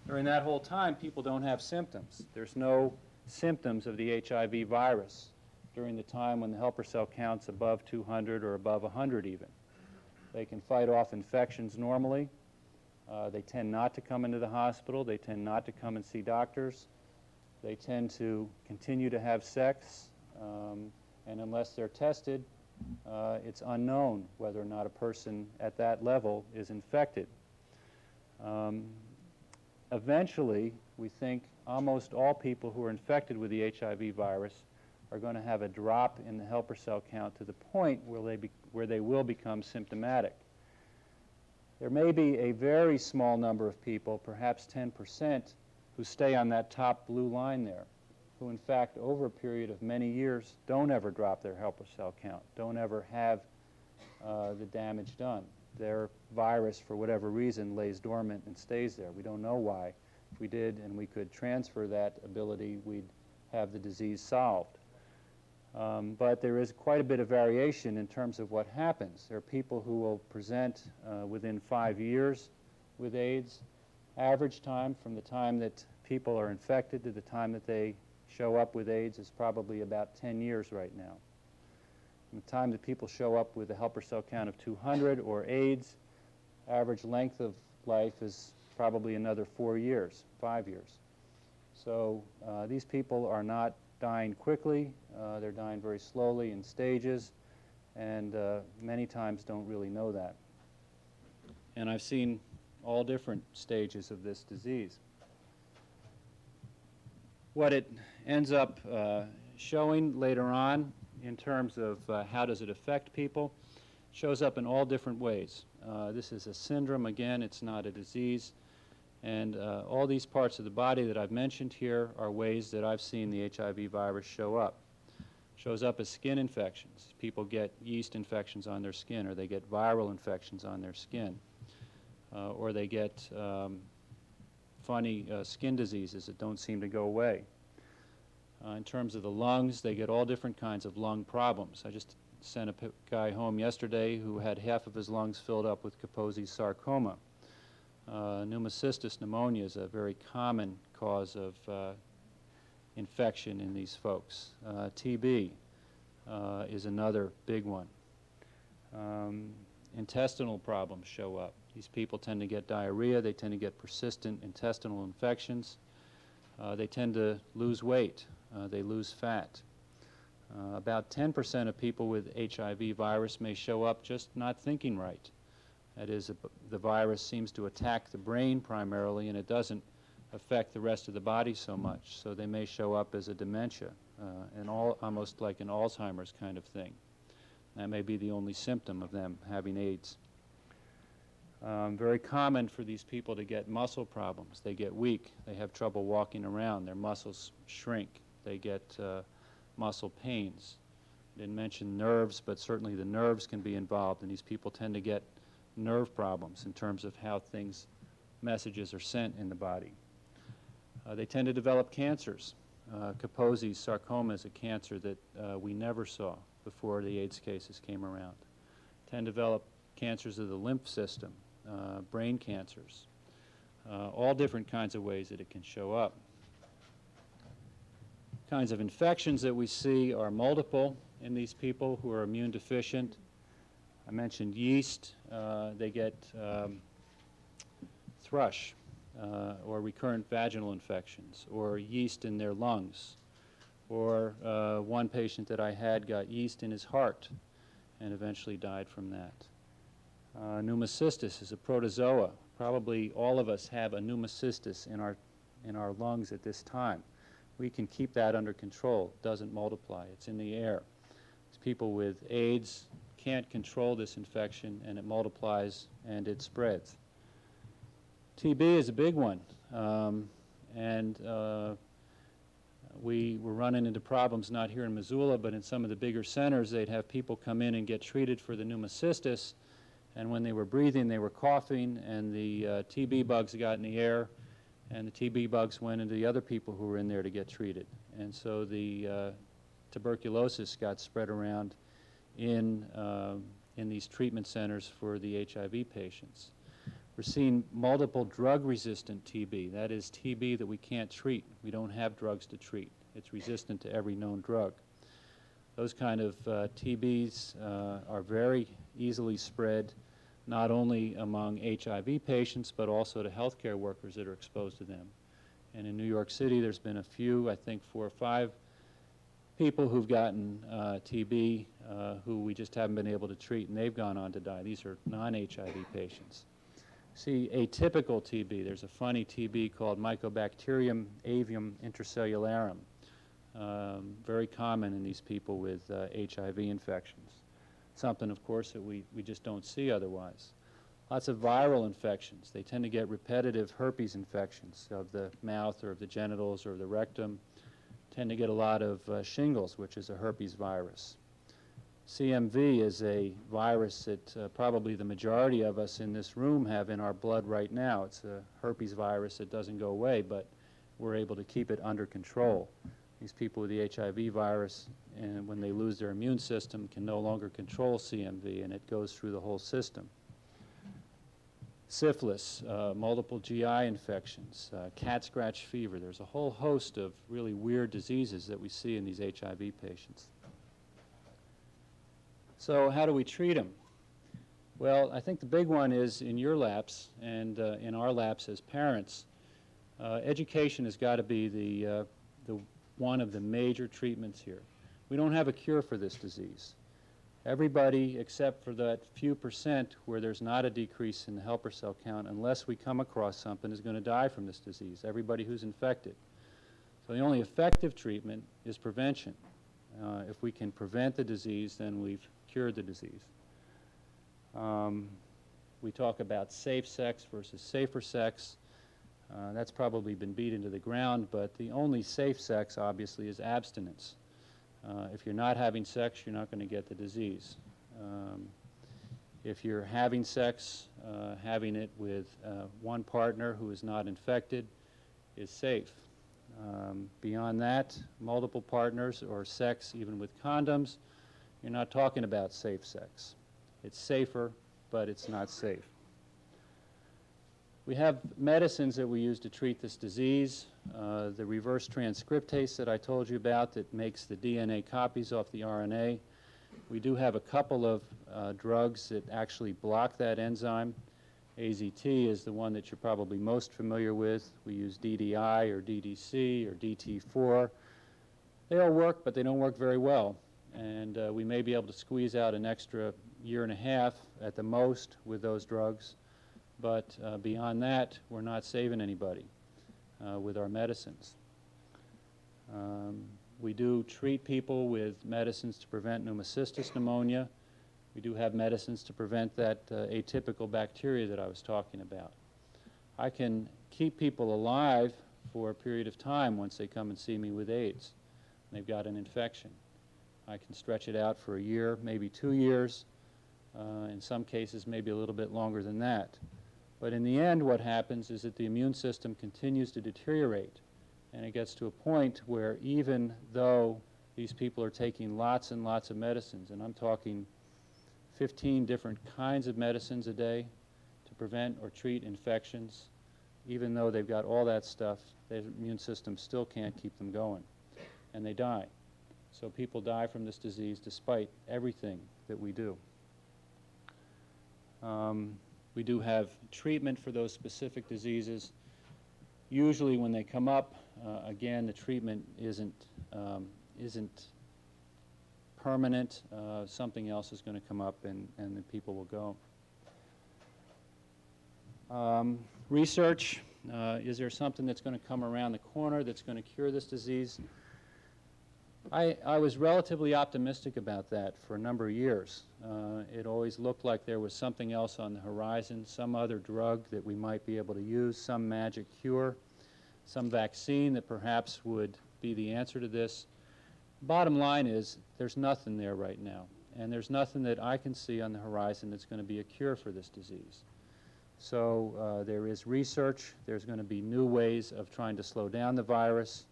During that whole time, people don't have symptoms. There's no symptoms of the HIV virus during the time when the helper cell count's above 200 or above 100 even. They can fight off infections normally. They tend not to come into the hospital. They tend not to come and see doctors. They tend to continue to have sex, and unless they're tested, it's unknown whether or not a person at that level is infected. Eventually, we think almost all people who are infected with the HIV virus are going to have a drop in the helper cell count to the point where they will become symptomatic. There may be a very small number of people, perhaps 10%, who stay on that top blue line there, who in fact over a period of many years don't ever drop their helper cell count, don't ever have the damage done. Their virus, for whatever reason, lays dormant and stays there. We don't know why. If we did and we could transfer that ability, we'd have the disease solved. But there is quite a bit of variation in terms of what happens. There are people who will present within 5 years with AIDS. Average time from the time that people are infected to the time that they show up with AIDS is probably about 10 years right now. From the time that people show up with a helper cell count of 200 or AIDS, average length of life is probably another 4 years, 5 years. So these people are not dying quickly. They're dying very slowly in stages, and many times don't really know that. And I've seen all different stages of this disease. What it ends up showing later on in terms of how does it affect people shows up in all different ways. This is a syndrome. Again, it's not a disease. And all these parts of the body that I've mentioned here are ways that I've seen the HIV virus show up. Shows up as skin infections. People get yeast infections on their skin, or they get viral infections on their skin, or they get funny skin diseases that don't seem to go away. In terms of the lungs, they get all different kinds of lung problems. I just sent a guy home yesterday who had half of his lungs filled up with Kaposi's sarcoma. Pneumocystis pneumonia is a very common cause of infection in these folks. TB is another big one. Intestinal problems show up. These people tend to get diarrhea. They tend to get persistent intestinal infections. They tend to lose weight. They lose fat. About 10% of people with HIV virus may show up just not thinking right. That is, the virus seems to attack the brain primarily, and it doesn't affect the rest of the body so much. So they may show up as a dementia, and almost like an Alzheimer's kind of thing. That may be the only symptom of them having AIDS. Very common for these people to get muscle problems. They get weak. They have trouble walking around. Their muscles shrink. They get muscle pains. I didn't mention nerves, but certainly the nerves can be involved, and these people tend to get nerve problems in terms of how messages are sent in the body. They tend to develop cancers. Kaposi's sarcoma is a cancer that we never saw before the AIDS cases came around. Tend to develop cancers of the lymph system, brain cancers, all different kinds of ways that it can show up. Kinds of infections that we see are multiple in these people who are immune deficient. I mentioned yeast. They get thrush or recurrent vaginal infections, or yeast in their lungs, or one patient that I had got yeast in his heart and eventually died from that. Pneumocystis is a protozoa. Probably all of us have a pneumocystis in our lungs at this time. We can keep that under control. It doesn't multiply. It's in the air. These people with AIDS can't control this infection, and it multiplies and it spreads. TB is a big one, and we were running into problems not here in Missoula, but in some of the bigger centers. They'd have people come in and get treated for the pneumocystis, and when they were breathing, they were coughing, and the TB bugs got in the air, and the TB bugs went into the other people who were in there to get treated. And so the tuberculosis got spread around in these treatment centers for the HIV patients. We're seeing multiple drug-resistant TB. That is TB that we can't treat. We don't have drugs to treat. It's resistant to every known drug. Those kind of TBs are very easily spread, not only among HIV patients, but also to healthcare workers that are exposed to them. And in New York City, there's been a few, I think 4 or 5 people who've gotten TB who we just haven't been able to treat, and they've gone on to die. These are non-HIV patients. See, atypical TB, there's a funny TB called Mycobacterium avium intercellularum, very common in these people with HIV infections. Something, of course, that we just don't see otherwise. Lots of viral infections. They tend to get repetitive herpes infections of the mouth or of the genitals or of the rectum. Tend to get a lot of shingles, which is a herpes virus. CMV is a virus that probably the majority of us in this room have in our blood right now. It's a herpes virus that doesn't go away, but we're able to keep it under control. These people with the HIV virus, and when they lose their immune system, can no longer control CMV, and it goes through the whole system. Syphilis, multiple GI infections, cat scratch fever. There's a whole host of really weird diseases that we see in these HIV patients. So how do we treat them? Well, I think the big one is in your laps and in our laps as parents. Education has got to be the one of the major treatments here. We don't have a cure for this disease. Everybody, except for that few percent where there's not a decrease in the helper cell count, unless we come across something, is going to die from this disease, everybody who's infected. So the only effective treatment is prevention. If we can prevent the disease, then we've cured the disease. We talk about safe sex versus safer sex. That's probably been beat into the ground, but the only safe sex, obviously, is abstinence. If you're not having sex, you're not going to get the disease. If you're having sex, having it with one partner who is not infected is safe. Beyond that, multiple partners or sex, even with condoms, you're not talking about safe sex. It's safer, but it's not safe. We have medicines that we use to treat this disease. The reverse transcriptase that I told you about that makes the DNA copies off the RNA. We do have a couple of drugs that actually block that enzyme. AZT is the one that you're probably most familiar with. We use DDI or DDC or DT4. They all work, but they don't work very well. And we may be able to squeeze out an extra year and a half at the most with those drugs. But beyond that, we're not saving anybody with our medicines. We do treat people with medicines to prevent pneumocystis pneumonia. We do have medicines to prevent that atypical bacteria that I was talking about. I can keep people alive for a period of time once they come and see me with AIDS. they've got an infection. I can stretch it out for a year, maybe 2 years, in some cases maybe a little bit longer than that. But in the end, what happens is that the immune system continues to deteriorate, and it gets to a point where even though these people are taking lots and lots of medicines, and I'm talking 15 different kinds of medicines a day to prevent or treat infections, even though they've got all that stuff, their immune system still can't keep them going, and they die. So people die from this disease despite everything that we do. We do have treatment for those specific diseases. Usually when they come up, again, the treatment isn't permanent. Something else is going to come up and the people will go. Research, is there something that's going to come around the corner that's going to cure this disease? I was relatively optimistic about that for a number of years. It always looked like there was something else on the horizon, some other drug that we might be able to use, some magic cure, some vaccine that perhaps would be the answer to this. Bottom line is there's nothing there right now, and there's nothing that I can see on the horizon that's going to be a cure for this disease. So there is research. There's going to be new ways of trying to slow down the virus.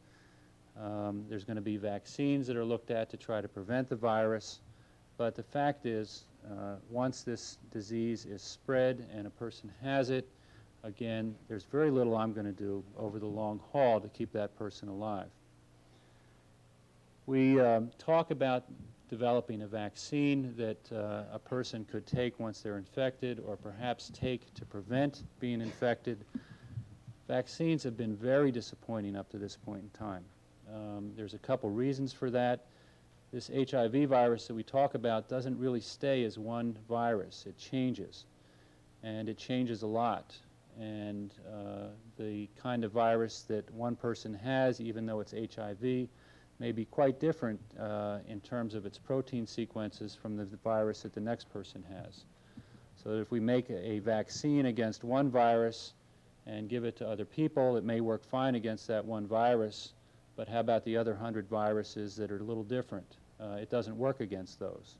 There's going to be vaccines that are looked at to try to prevent the virus. But the fact is, once this disease is spread and a person has it, again, there's very little I'm going to do over the long haul to keep that person alive. We talk about developing a vaccine that a person could take once they're infected, or perhaps take to prevent being infected. Vaccines have been very disappointing up to this point in time. There's a couple reasons for that. This HIV virus that we talk about doesn't really stay as one virus. It changes, and it changes a lot. And the kind of virus that one person has, even though it's HIV, may be quite different in terms of its protein sequences from the virus that the next person has. So that if we make a vaccine against one virus and give it to other people, it may work fine against that one virus, but how about the other 100 viruses that are a little different? It doesn't work against those.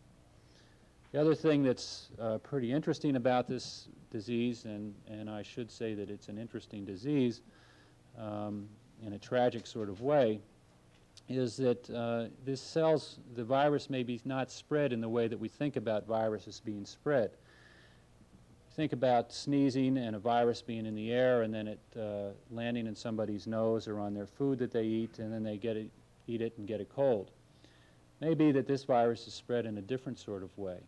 The other thing that's pretty interesting about this disease, and I should say that it's an interesting disease in a tragic sort of way, is that the virus may be not spread in the way that we think about viruses being spread. Think about sneezing and a virus being in the air and then it landing in somebody's nose or on their food that they eat, and then they eat it and get a cold. Maybe that this virus is spread in a different sort of way.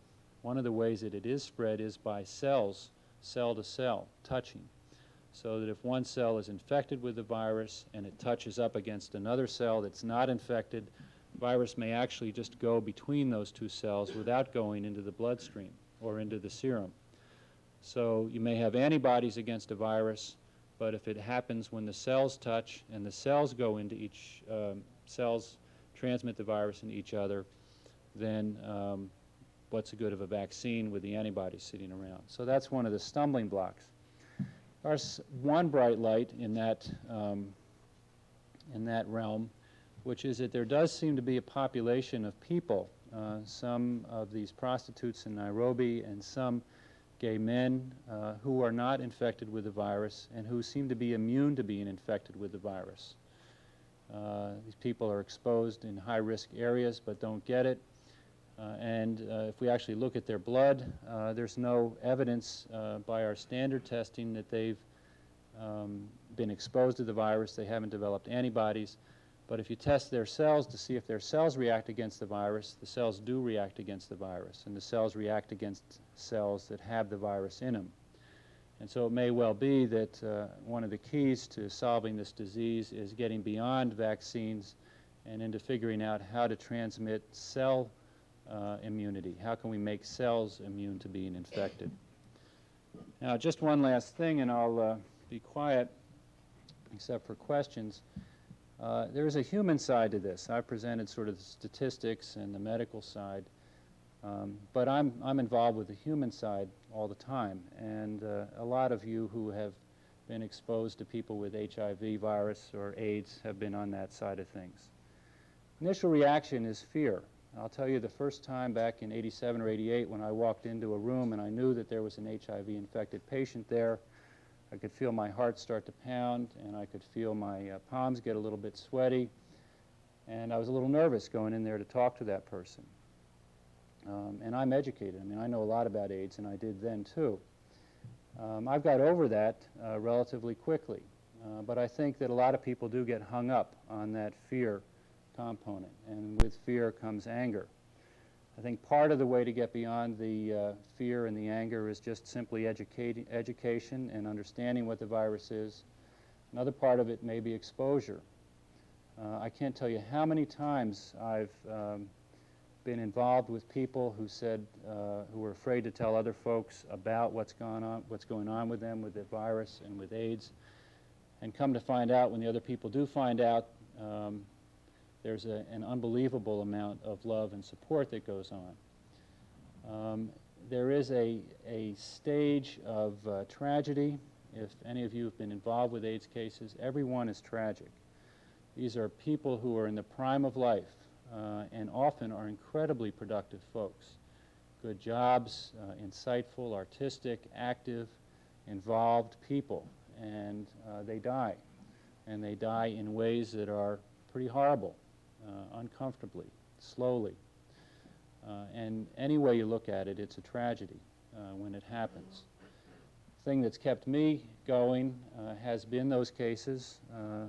One of the ways that it is spread is by cells, cell to cell, touching. So that if one cell is infected with the virus and it touches up against another cell that's not infected, the virus may actually just go between those two cells without going into the bloodstream or into the serum. So you may have antibodies against a virus, but if it happens when the cells touch and the cells go into each, cells transmit the virus into each other, then what's the good of a vaccine with the antibodies sitting around? So that's one of the stumbling blocks. There's one bright light in that realm, which is that there does seem to be a population of people, some of these prostitutes in Nairobi and some gay men who are not infected with the virus and who seem to be immune to being infected with the virus. These people are exposed in high-risk areas but don't get it. And if we actually look at their blood, there's no evidence by our standard testing that they've been exposed to the virus. They haven't developed antibodies. But if you test their cells to see if their cells react against the virus, the cells do react against the virus, and the cells react against cells that have the virus in them. And so it may well be that one of the keys to solving this disease is getting beyond vaccines and into figuring out how to transmit cell immunity. How can we make cells immune to being infected? Now, just one last thing, and I'll be quiet except for questions. There is a human side to this. I presented sort of the statistics and the medical side, but I'm involved with the human side all the time, and a lot of you who have been exposed to people with HIV virus or AIDS have been on that side of things. Initial reaction is fear. I'll tell you, the first time back in '87 or '88 when I walked into a room and I knew that there was an HIV-infected patient there, I could feel my heart start to pound, and I could feel my palms get a little bit sweaty, and I was a little nervous going in there to talk to that person. And I'm educated. I mean, I know a lot about AIDS, and I did then too. I've got over that relatively quickly, but I think that a lot of people do get hung up on that fear component, and with fear comes anger. I think part of the way to get beyond the fear and the anger is just simply education and understanding what the virus is. Another part of it may be exposure. I can't tell you how many times I've been involved with people who said, who were afraid to tell other folks about what's going on with them with the virus and with AIDS, and come to find out when the other people do find out, there's an unbelievable amount of love and support that goes on. There is a stage of tragedy. If any of you have been involved with AIDS cases, everyone is tragic. These are people who are in the prime of life and often are incredibly productive folks. Good jobs, insightful, artistic, active, involved people, and they die. And they die in ways that are pretty horrible, uncomfortably, slowly. And any way you look at it, it's a tragedy when it happens. The thing that's kept me going has been those cases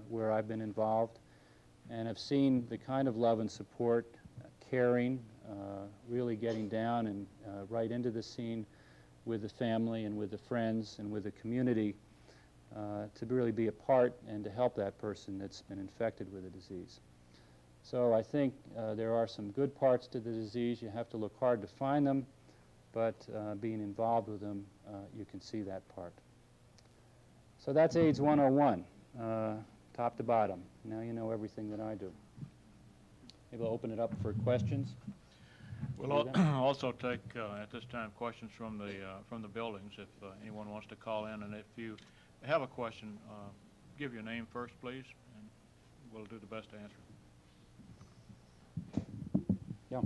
where I've been involved and have seen the kind of love and support, caring, really getting down and right into the scene with the family and with the friends and with the community to really be a part and to help that person that's been infected with the disease. So I think there are some good parts to the disease. You have to look hard to find them, but being involved with them, you can see that part. So that's AIDS 101, top to bottom. Now you know everything that I do. Maybe I'll open it up for questions. We'll also take at this time questions from the buildings if anyone wants to call in, and if you have a question, give your name first, please, and we'll do the best to answer. Yeah.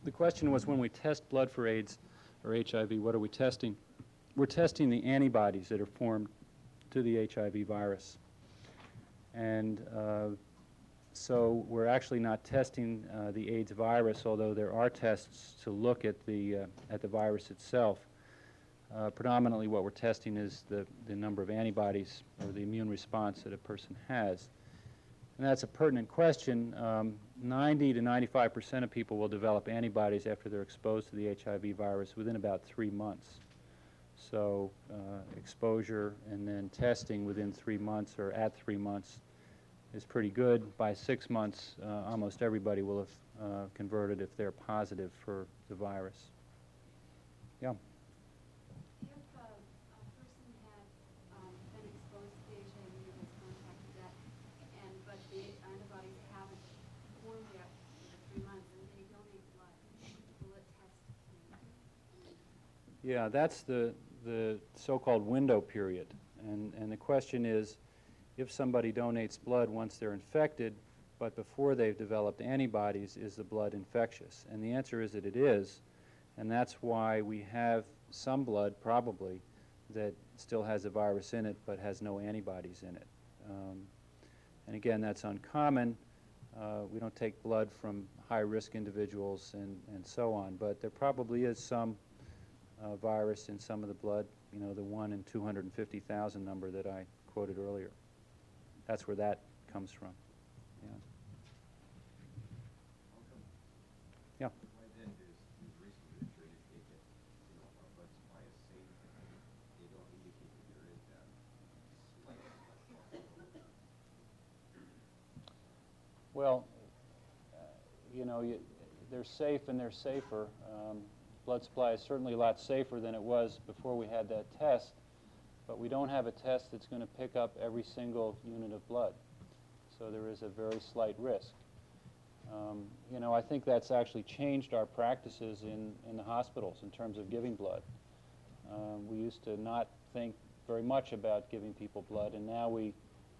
The question was, when we test blood for AIDS or HIV, what are we testing? We're testing the antibodies that are formed to the HIV virus. And so we're actually not testing the AIDS virus, although there are tests to look at the virus itself. Predominantly what we're testing is the number of antibodies or the immune response that a person has. And that's a pertinent question. 90 to 95% of people will develop antibodies after they're exposed to the HIV virus within about 3 months. So exposure and then testing within 3 months or at 3 months is pretty good. By 6 months, almost everybody will have converted if they're positive for the virus. Yeah. If a person had been exposed to the HIV and has contacted that, but the antibodies haven't formed yet for 3 months, and they donate blood, will it test? Yeah, that's the so-called window period. And the question is, if somebody donates blood once they're infected, but before they've developed antibodies, is the blood infectious? And the answer is that it is, and that's why we have some blood, probably, that still has a virus in it but has no antibodies in it. And again, that's uncommon. We don't take blood from high-risk individuals and so on, but there probably is some virus in some of the blood, you know, the 1 in 250,000 number that I quoted earlier. That's where that comes from. Yeah. Yeah. Why then does recently literature indicate that, you know, our blood supply is safe and they don't indicate that there is that slight possibility? Well, you know, they're safe and they're safer. Blood supply is certainly a lot safer than it was before we had that test, but we don't have a test that's going to pick up every single unit of blood. So there is a very slight risk. You know, I think that's actually changed our practices in the hospitals in terms of giving blood. We used to not think very much about giving people blood, and now we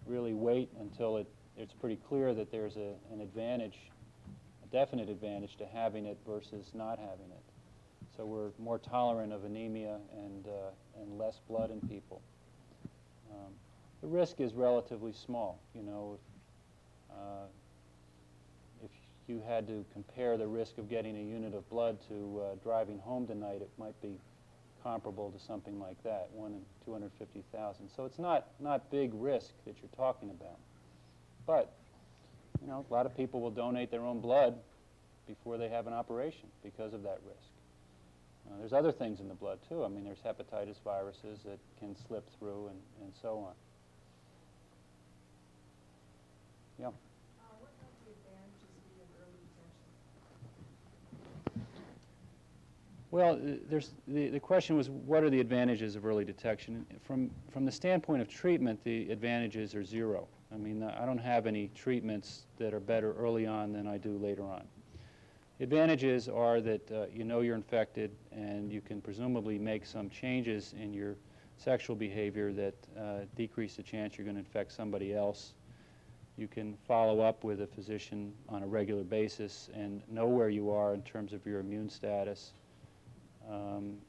really wait until it's pretty clear that there's an advantage, a definite advantage to having it versus not having it. So we're more tolerant of anemia and less blood in people. The risk is relatively small. You know, if you had to compare the risk of getting a unit of blood to driving home tonight, it might be comparable to something like that, 1 in 250,000. So it's not big risk that you're talking about. But, you know, a lot of people will donate their own blood before they have an operation because of that risk. There's other things in the blood, too. I mean, there's hepatitis viruses that can slip through and so on. Yeah. What might the advantages be of early detection? Well, the question was, what are the advantages of early detection? From the standpoint of treatment, the advantages are zero. I mean, I don't have any treatments that are better early on than I do later on. The advantages are that you know you're infected, and you can presumably make some changes in your sexual behavior that decrease the chance you're going to infect somebody else. You can follow up with a physician on a regular basis and know where you are in terms of your immune status.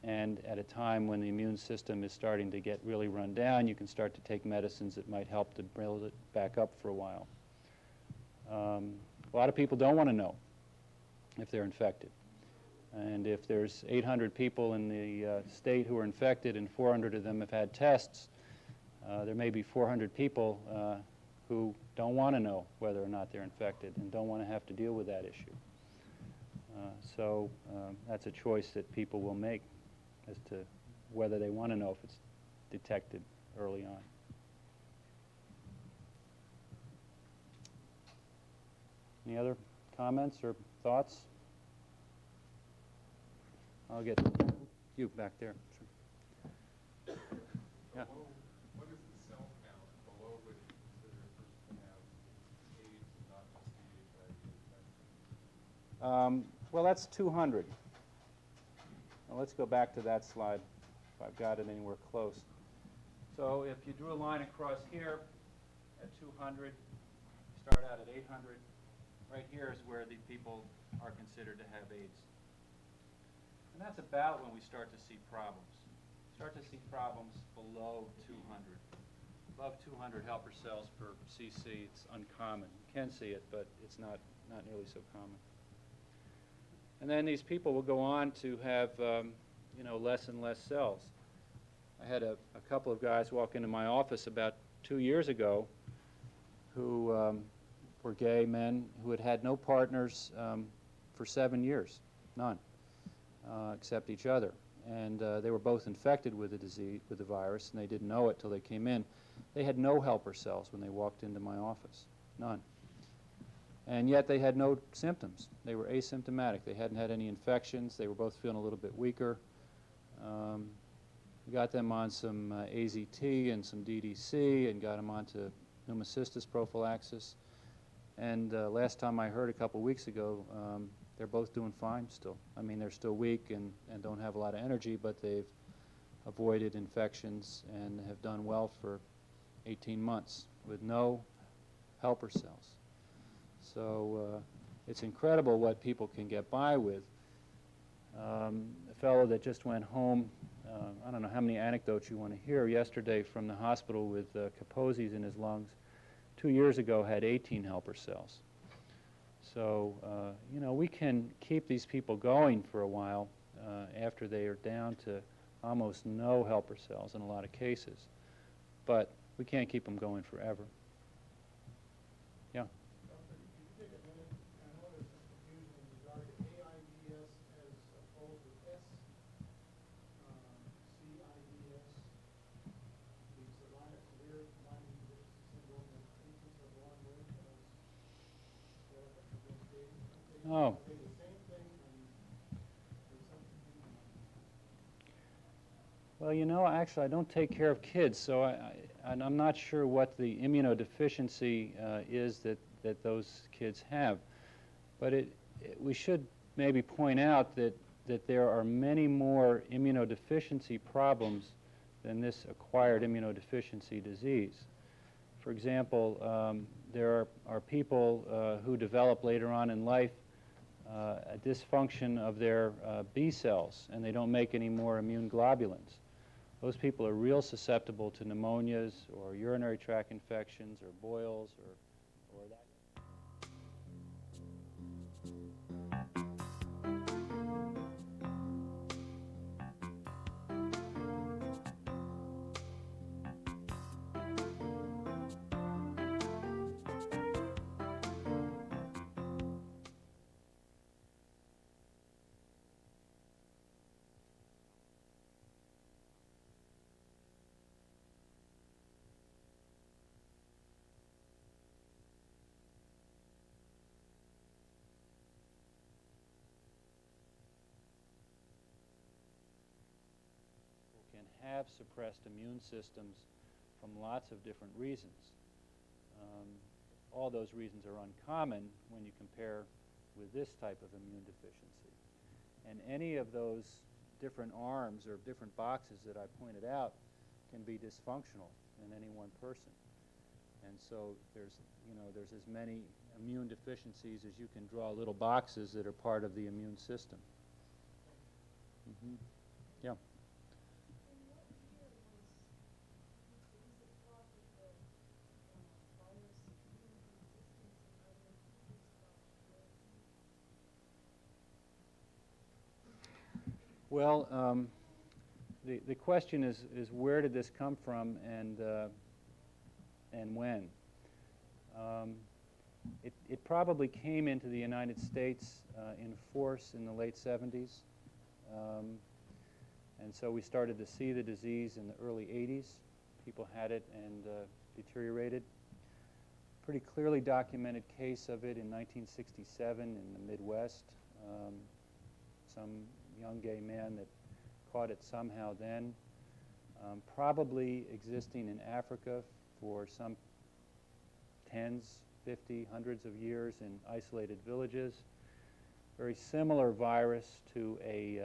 And at a time when the immune system is starting to get really run down, you can start to take medicines that might help to build it back up for a while. A lot of people don't want to know if they're infected. And if there's 800 people in the state who are infected and 400 of them have had tests, there may be 400 people who don't want to know whether or not they're infected and don't want to have to deal with that issue. So that's a choice that people will make as to whether they want to know if it's detected early on. Any other comments or thoughts? I'll get you back there. Sure. Yeah. What is the cell count below which you consider a person to have AIDS and not just the HIV infection? Well, that's 200. Now, let's go back to that slide, if I've got it anywhere close. So if you drew a line across here at 200, start out at 800, right here is where the people are considered to have AIDS. And that's about when we start to see problems. Start to see problems below 200. Above 200 helper cells per cc, it's uncommon. You can see it, but it's not nearly so common. And then these people will go on to have, you know, less and less cells. I had a couple of guys walk into my office about 2 years ago who were gay men who had had no partners for 7 years, none, except each other. And they were both infected with the disease, with the virus, and they didn't know it till they came in. They had no helper cells when they walked into my office, none. And yet they had no symptoms. They were asymptomatic. They hadn't had any infections. They were both feeling a little bit weaker. We got them on some AZT and some DDC and got them onto pneumocystis prophylaxis. And last time I heard a couple weeks ago, they're both doing fine still. I mean, they're still weak and don't have a lot of energy, but they've avoided infections and have done well for 18 months with no helper cells. So it's incredible what people can get by with. A fellow that just went home, I don't know how many anecdotes you want to hear, yesterday from the hospital with Kaposi's in his lungs, 2 years ago had 18 helper cells. So, you know, we can keep these people going for a while after they are down to almost no helper cells in a lot of cases. But we can't keep them going forever. Yeah? Doctor, could you take a minute? I know there's some confusion in regard to AIDS as opposed to CIDS. The severe lining deficiency syndrome that infants are born with as therapies against AIDS. Oh. Are they the same thing, and there's some confusion on that? Well, you know, actually, I don't take care of kids, so I'm not sure what the immunodeficiency is that those kids have. But we should maybe point out that there are many more immunodeficiency problems than this acquired immunodeficiency disease. For example, there are people who develop later on in life a dysfunction of their B cells, and they don't make any more immune globulins. Those people are real susceptible to pneumonias or urinary tract infections or boils or that. Can have suppressed immune systems from lots of different reasons. All those reasons are uncommon when you compare with this type of immune deficiency. And any of those different arms or different boxes that I pointed out can be dysfunctional in any one person. And so there's as many immune deficiencies as you can draw little boxes that are part of the immune system. Yeah. Well, the question is where did this come from and when? It probably came into the United States in force in the late 70s. And so we started to see the disease in the early 80s. People had it and deteriorated. Pretty clearly documented case of it in 1967 in the Midwest. Some young gay man that caught it somehow then. Probably existing in Africa for some tens, 50, hundreds of years in isolated villages. Very similar virus to a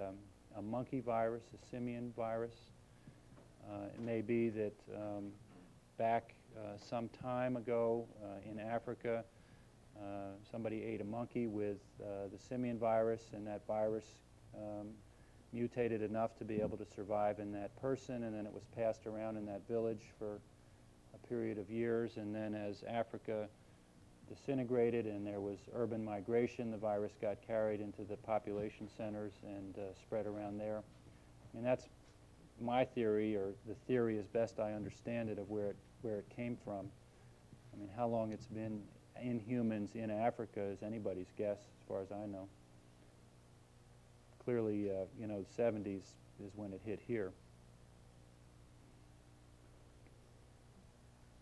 monkey virus, a simian virus. It may be that back some time ago in Africa, somebody ate a monkey with the simian virus, and that virus mutated enough to be able to survive in that person, and then it was passed around in that village for a period of years, and then as Africa disintegrated and there was urban migration, the virus got carried into the population centers and spread around there. And that's my theory, or the theory as best I understand it, of where it came from. I mean, how long it's been in humans in Africa is anybody's guess, as far as I know. Clearly, the 70s is when it hit here.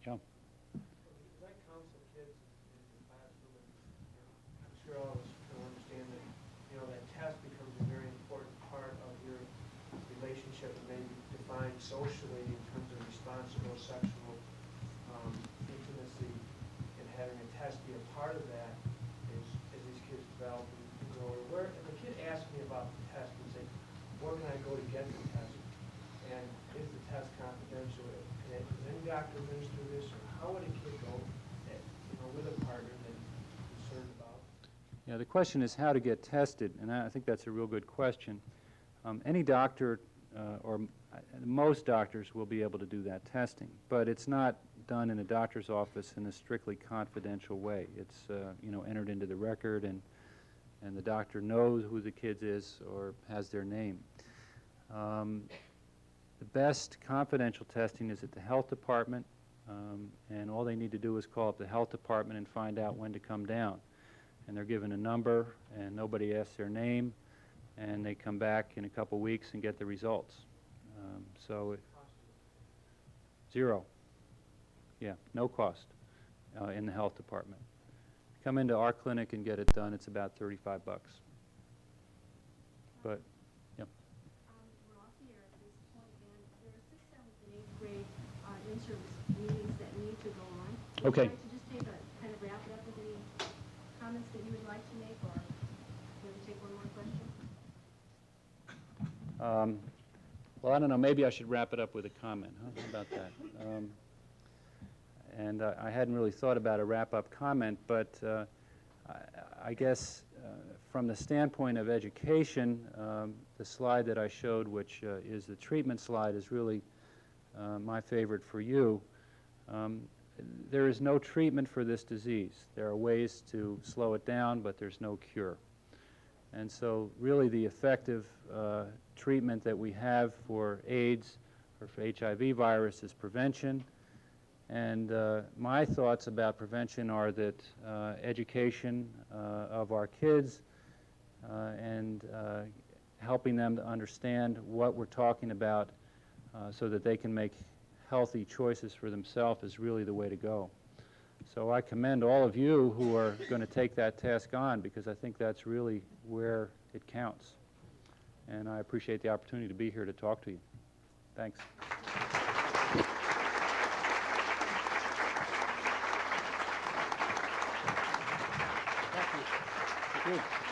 Yeah. As I counsel kids in the classroom, and I'm sure all of us can understand that, that test becomes a very important part of your relationship, and maybe defined socially in terms of responsible sexual intimacy, and having a test be a part of that as these kids develop and grow. Where if a kid asks me about the test and say, where can I go to get the test? And is the test confidential? Does any doctor administer this? Or how would a kid go with a partner that he's concerned about? Yeah, the question is how to get tested, and I think that's a real good question. Any doctor or most doctors will be able to do that testing, but it's not done in a doctor's office in a strictly confidential way. It's entered into the record, and the doctor knows who the kid is or has their name. The best confidential testing is at the health department, and all they need to do is call up the health department and find out when to come down. And they're given a number, and nobody asks their name, and they come back in a couple weeks and get the results. Zero. Yeah, no cost in the health department. Come into our clinic and get it done. It's about $35. But, yeah. We're off the air at this point, and there are 6th, 7th, and 8th grade in-service meetings that need to go on. Would Okay. you like to just take a kind of wrap it up with any comments that you would like to make, or maybe take one more question? Well, I don't know, maybe I should wrap it up with a comment, huh? How about that? And I hadn't really thought about a wrap-up comment, but I guess from the standpoint of education, the slide that I showed, which is the treatment slide, is really my favorite for you. There is no treatment for this disease. There are ways to slow it down, but there's no cure. And so really the effective treatment that we have for AIDS or for HIV virus is prevention. And my thoughts about prevention are that education of our kids and helping them to understand what we're talking about so that they can make healthy choices for themselves is really the way to go. So I commend all of you who are going to take that task on, because I think that's really where it counts. And I appreciate the opportunity to be here to talk to you. Thanks. Thank you.